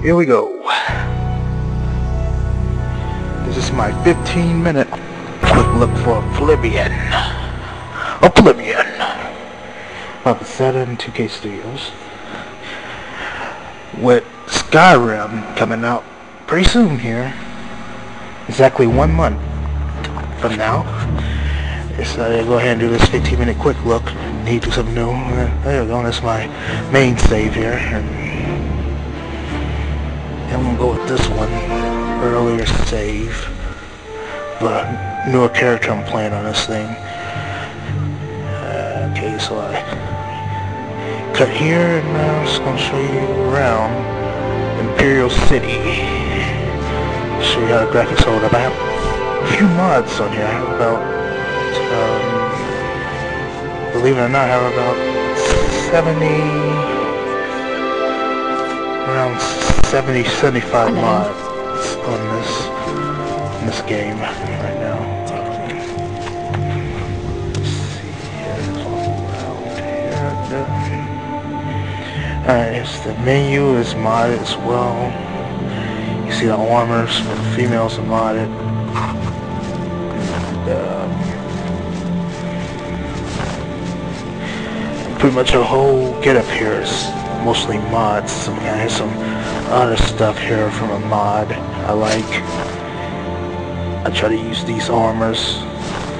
Here we go. This is my 15-minute quick look for Oblivion. About Bethesda and 2K Studios. With Skyrim coming out pretty soon here. Exactly 1 month from now. Decided to go ahead and do this 15-minute quick look. Need to do something new. There we go. That's my main save here. And I'm gonna go with this one. Earlier save. But newer character I'm playing on this thing. Okay, so I cut here, and I'm just gonna show you around Imperial City. Show you how the graphics hold up. I have a few mods on here. I have about, believe it or not, I have about 75 mods on this game right now. Let's see here. Alright, it's the menu is modded as well. You see the armors for the females are modded. Pretty much a whole getup here is mostly mods. I mean, I have some other stuff here from a mod I like. I try to use these armors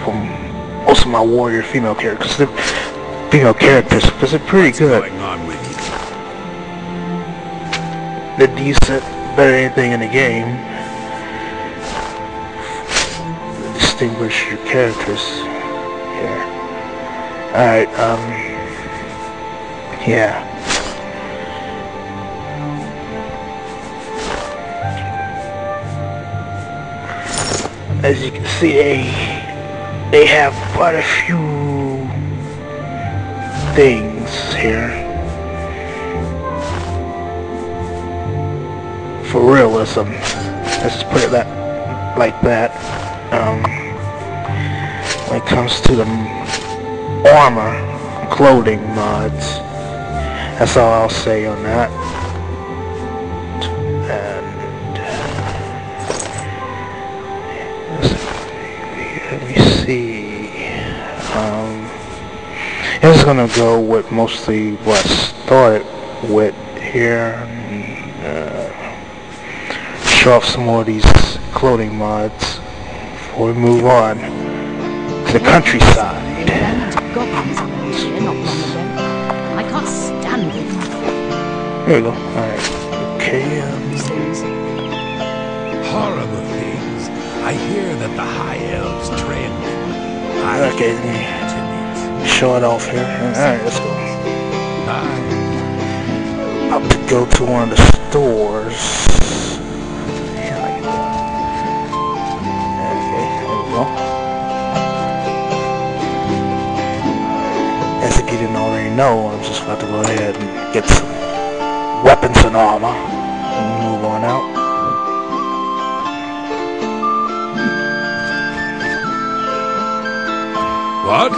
from most of my warrior female characters. They're because they're pretty good. They're decent, better than anything in the game. Distinguish your characters here. Alright, yeah. As you can see, they have quite a few things here for realism. Let's just put it like that. When it comes to the armor, clothing mods, that's all I'll say on that. Let me see. I'm just gonna go with mostly what I started with here. Show off some more of these clothing mods before we move on to the countryside. I can't stand it. There we go. Alright. Okay. Horrible things. I hear that the high elves train. Okay. Show it off here. Alright, let's go. I'll have to go to one of the stores. Yeah, like that. Okay, there we go. As if you didn't already know, I'm just about to go ahead and get some weapons and armor and move on out. What?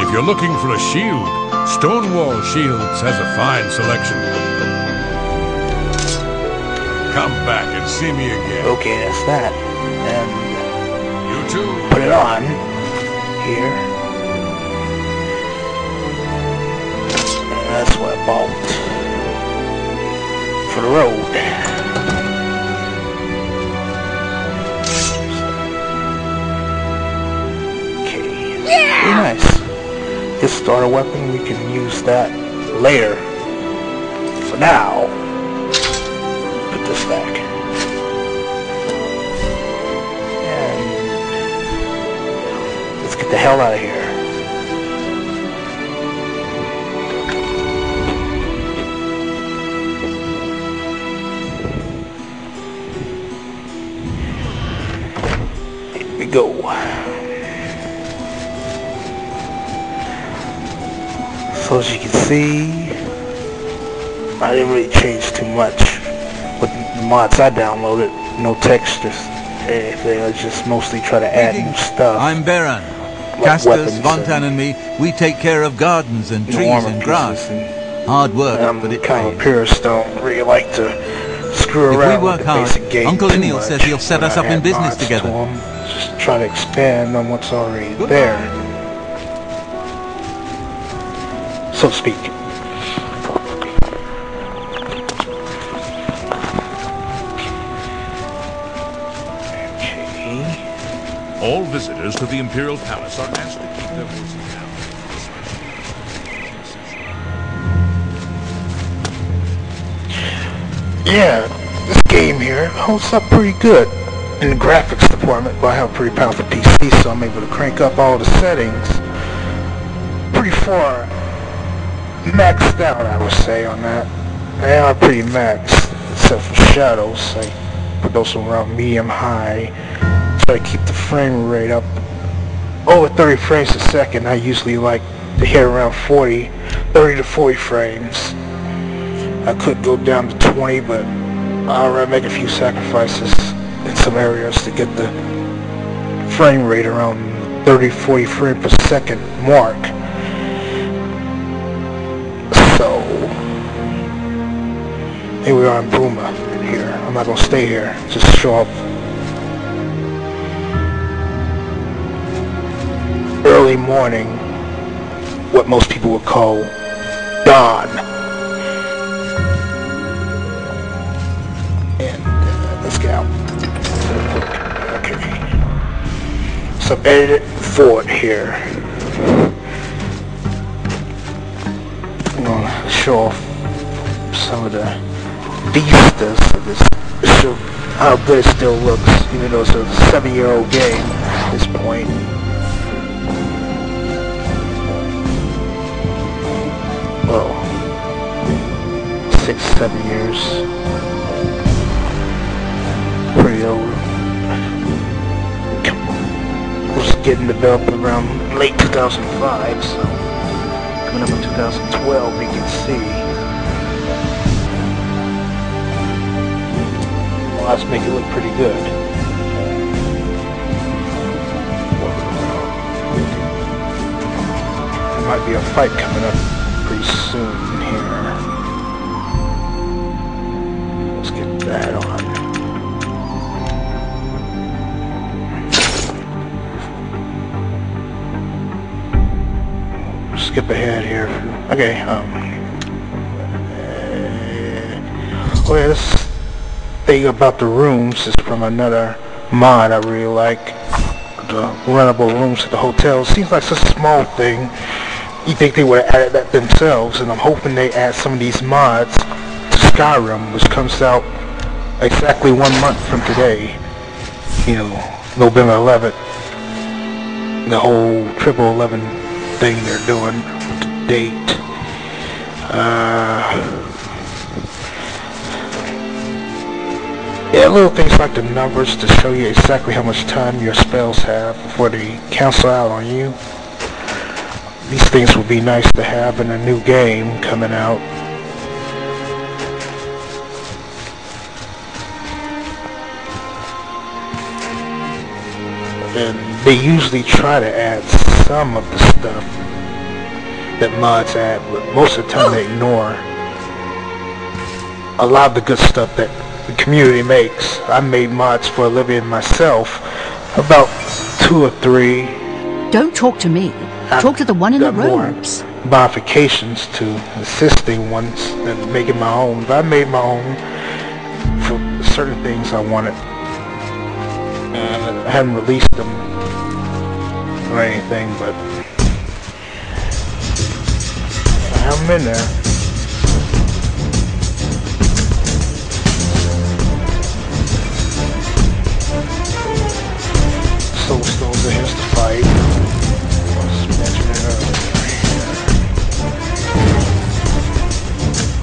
If you're looking for a shield, Stonewall Shields has a fine selection. Come back and see me again. Okay, that's that. And you too. Put it on here. And that's what I bought for the road. Okay. Yeah! Very nice. This starter weapon, we can use that later. For now, put this back. And let's get the hell out of here. Here we go. So as you can see, I didn't really change too much with the mods I downloaded. No textures, anything. I just mostly try to add new stuff. I'm Baron. Castus, Vontan and me, we take care of gardens and trees and grass. Hard work, I'm but it kind of a pays. purist, don't really like to screw If around we work with the hard, basic game Uncle too Neil much says he'll set when us I up in add business mods together. to 'em. Just try to expand on what's already Good. there, so to speak. Okay. All visitors to the Imperial Palace are asked to keep their voices down. Yeah, this game here holds up pretty good in the graphics department, but I have a pretty powerful PC, so I'm able to crank up all the settings pretty far maxed out, I would say, on that. They are pretty maxed, except for shadows. I put those around medium high, try to keep the frame rate up over 30 frames a second. I usually like to hit around 30 to 40 frames. I could go down to 20, but I'll rather make a few sacrifices in some areas to get the frame rate around 30-40 frames per second mark. So here we are in Bruma here. I'm not gonna stay here, just show up early morning, what most people would call dawn. Let's get out. Okay. So edited forward here. I'm gonna show off some of the vistas of this. Show how good it still looks, even though it's a 7-year-old game at this point. Well, 6-7 years. Pretty old. Was getting developed around late 2005, so coming up in 2012, you can see. Well, let's make it look pretty good. There might be a fight coming up pretty soon here. Let's get that on. Skip ahead here. Okay, oh yeah, this thing about the rooms is from another mod I really like. The rentable rooms at the hotel. Seems like such a small thing. You think they would have added that themselves, and I'm hoping they add some of these mods to Skyrim, which comes out exactly 1 month from today. You know, November 11th. The whole triple 11 thing they're doing with the date. Yeah, little things like the numbers to show you exactly how much time your spells have before they cancel out on you. These things would be nice to have in a new game coming out. And they usually try to add some of the stuff that mods add, but most of the time they ignore a lot of the good stuff that the community makes. I made mods for Oblivion myself, about 2 or 3. Don't talk to me. Talk to the one in the robes. Modifications to assisting ones and making my own. But I made my own for certain things I wanted. I haven't released them or anything, but I have them in there. Soul Stones are here's the fight. I was mentioning earlier.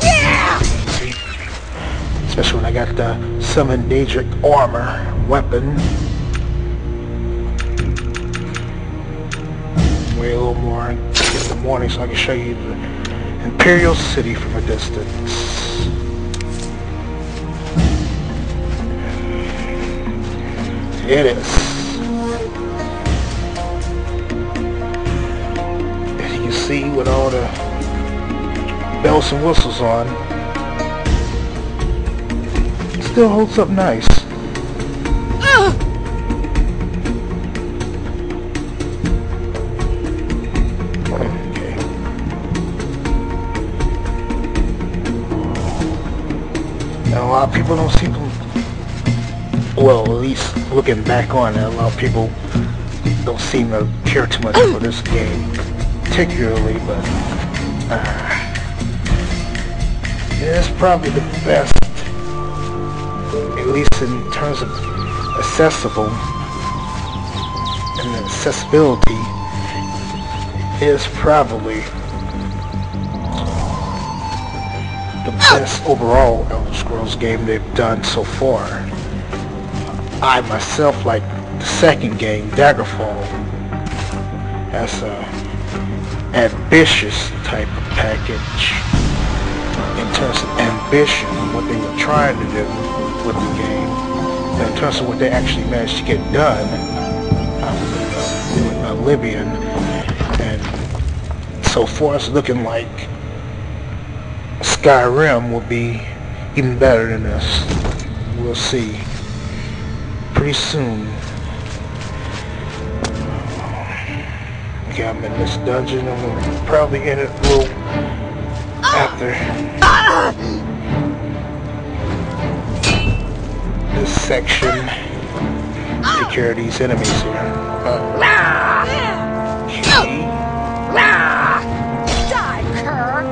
Yeah! See? Especially when I got the Summon Daedric armor weapon. Wait a little more in the morning so I can show you the Imperial City from a distance. It is. As you can see with all the bells and whistles on. It still holds up nice. Okay. And a lot of people don't seem to, well, at least looking back on it, a lot of people don't seem to care too much for this game particularly, but it's probably the best, at least in terms of accessible and accessibility. Is probably the best overall Elder Scrolls game they've done so far. I myself like the second game, Daggerfall, as a ambitious type of package in terms of ambition, what they were trying to do with the game, and in terms of what they actually managed to get done with Oblivion. And so far it's looking like Skyrim will be even better than this. We'll see pretty soon. Okay, I'm in this dungeon. I'm gonna probably end it a little after this section. Take care of these enemies here. Okay. Die, cur!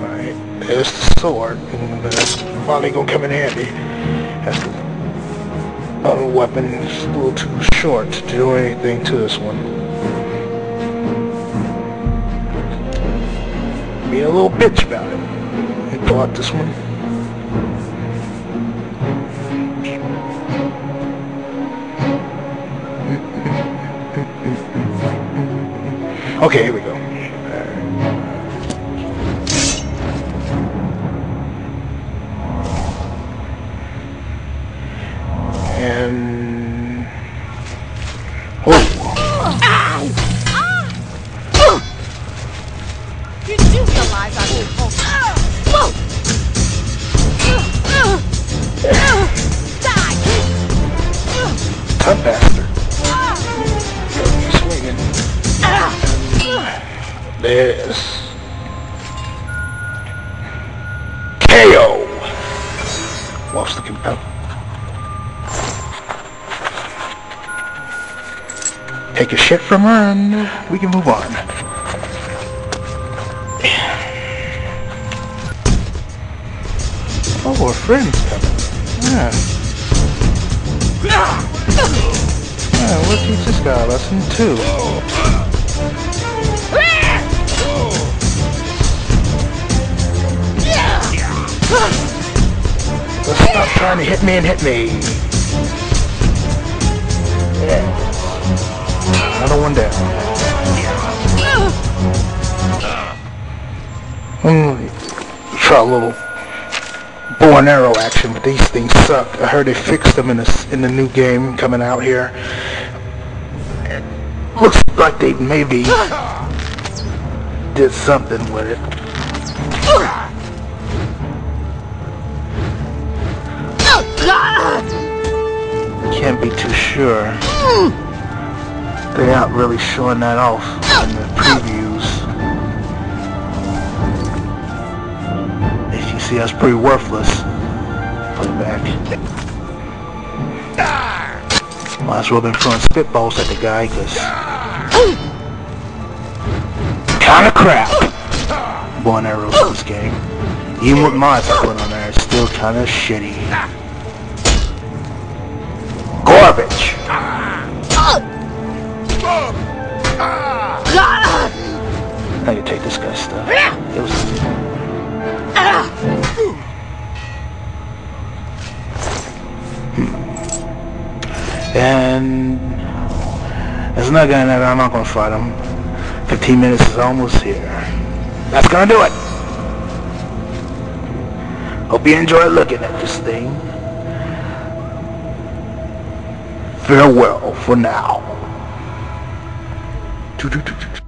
Alright, there's the sword. That's probably gonna come in handy. That's the other weapon is a little too short to do anything to this one. Be a little bitch about it. And pull out this one. Okay, here we go. And You do realize I'm supposed die! Tough bastard. Swinging. There's KO. Lost the compel. Take a shit from her and we can move on. Oh, our friend's coming. Yeah. Yeah, we'll teach this guy a lesson too. Let's stop trying to hit me and hit me. Yeah. Another one down. Try a little bow and arrow action, but these things suck. I heard they fixed them in the new game coming out here. It looks like they maybe did something with it. Can't be too sure. They're not really showing that off in the previews. As you see, that's pretty worthless. Put it back. Might as well have been throwing spitballs at the guy, cause kinda crap. Bow and arrows in this game. Even with mods I put on there, it's still kinda shitty. Garbage! Now you take this guy's stuff. It was and there's another guy in there. I'm not gonna fight him. 15 minutes is almost here. That's gonna do it. Hope you enjoy looking at this thing. Farewell for now. do, do, do, do.